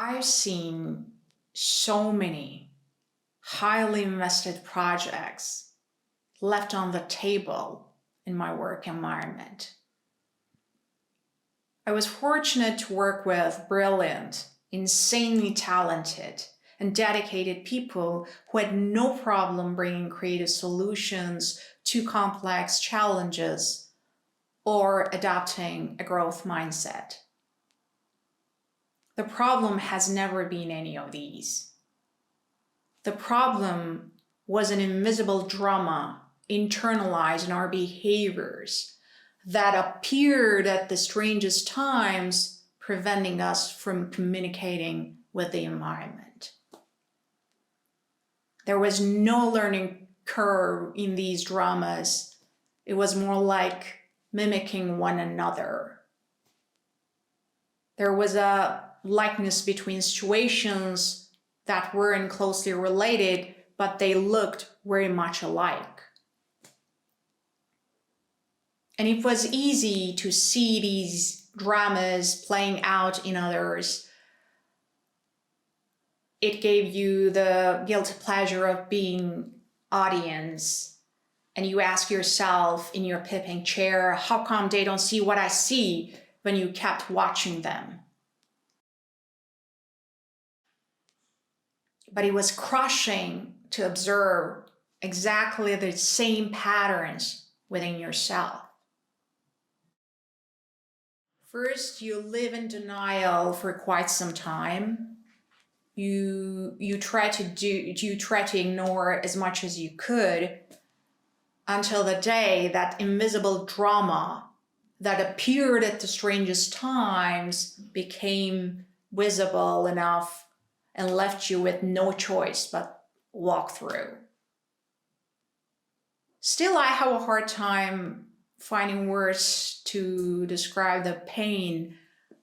I've seen so many highly invested projects left on the table in my work environment. I was fortunate to work with brilliant, insanely talented, and dedicated people who had no problem bringing creative solutions to complex challenges or adopting a growth mindset. The problem has never been any of these. The problem was an invisible drama internalized in our behaviors that appeared at the strangest times, preventing us from communicating with the environment. There was no learning curve in these dramas. It was more like mimicking one another. There was a likeness between situations that weren't closely related, but they looked very much alike. And it was easy to see these dramas playing out in others. It gave you the guilty pleasure of being audience. And you ask yourself in your pipping chair, how come they don't see what I see, when you kept watching them? But it was crushing to observe exactly the same patterns within yourself. First, you live in denial for quite some time. You try to ignore as much as you could until the day that invisible drama that appeared at the strangest times became visible enough and left you with no choice but walk through. Still, I have a hard time finding words to describe the pain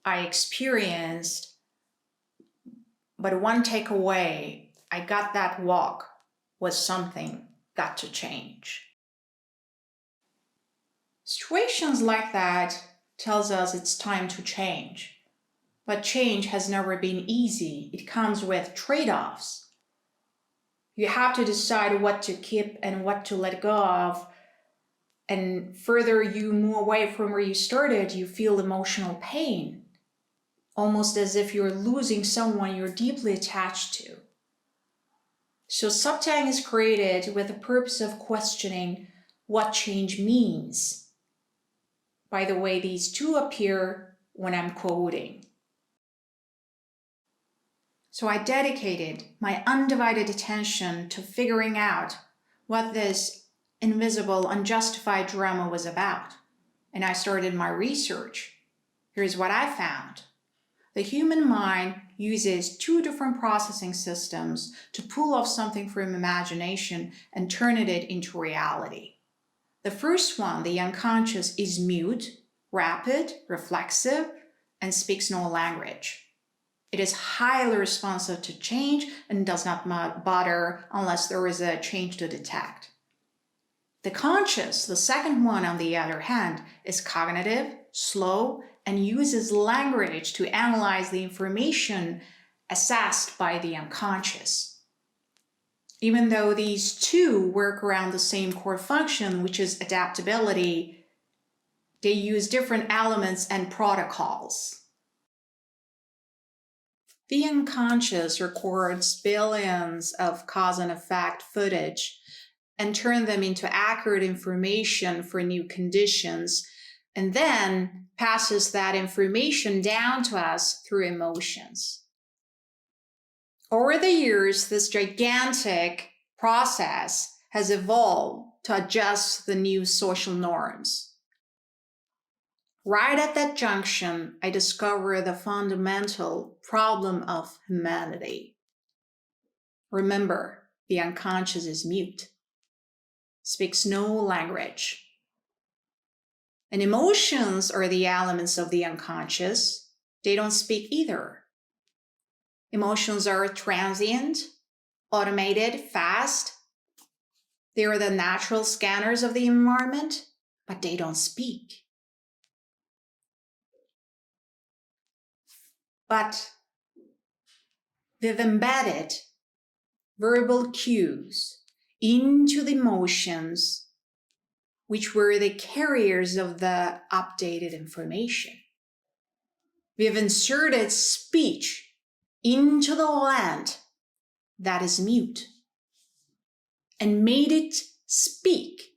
I experienced. But one takeaway I got that walk was something got to change. Situations like that tells us it's time to change. But change has never been easy. It comes with trade-offs. You have to decide what to keep and what to let go of. And further you move away from where you started, you feel emotional pain, almost as if you're losing someone you're deeply attached to. So Subtang is created with the purpose of questioning what change means. By the way, these two appear when I'm quoting. So I dedicated my undivided attention to figuring out what this invisible, unjustified drama was about. And I started my research. Here's what I found. The human mind uses two different processing systems to pull off something from imagination and turn it into reality. The first one, the unconscious, is mute, rapid, reflexive, and speaks no language. It is highly responsive to change and does not bother unless there is a change to detect. The conscious, the second one on the other hand, is cognitive, slow, and uses language to analyze the information assessed by the unconscious. Even though these two work around the same core function, which is adaptability, they use different elements and protocols. The unconscious records billions of cause and effect footage and turn them into accurate information for new conditions, and then passes that information down to us through emotions. Over the years, this gigantic process has evolved to adjust the new social norms. Right at that junction, I discovered the fundamental problem of humanity. Remember, the unconscious is mute, speaks no language. And emotions are the elements of the unconscious. They don't speak either. Emotions are transient, automated, fast. They are the natural scanners of the environment, but they don't speak. But we've embedded verbal cues into the emotions, which were the carriers of the updated information. We have inserted speech into the land that is mute and made it speak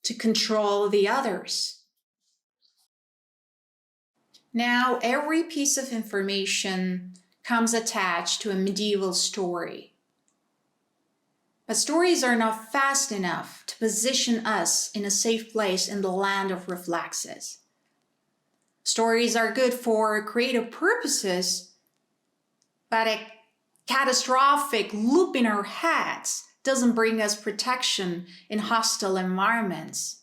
to control the others. Now, every piece of information comes attached to a medieval story. But stories are not fast enough to position us in a safe place in the land of reflexes. Stories are good for creative purposes, but a catastrophic loop in our heads doesn't bring us protection in hostile environments.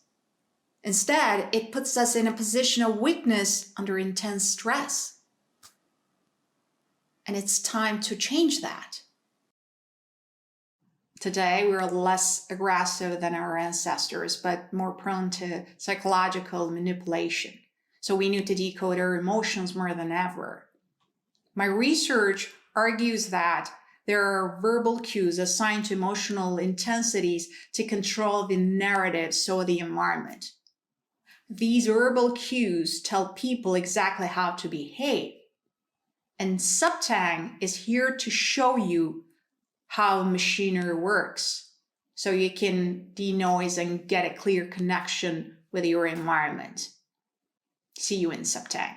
Instead, it puts us in a position of weakness under intense stress. And it's time to change that. Today, we're less aggressive than our ancestors, but more prone to psychological manipulation. So we need to decode our emotions more than ever. My research argues that there are verbal cues assigned to emotional intensities to control the narratives or the environment. These verbal cues tell people exactly how to behave. And Subtang is here to show you how machinery works, so you can denoise and get a clear connection with your environment. See you in Subtang.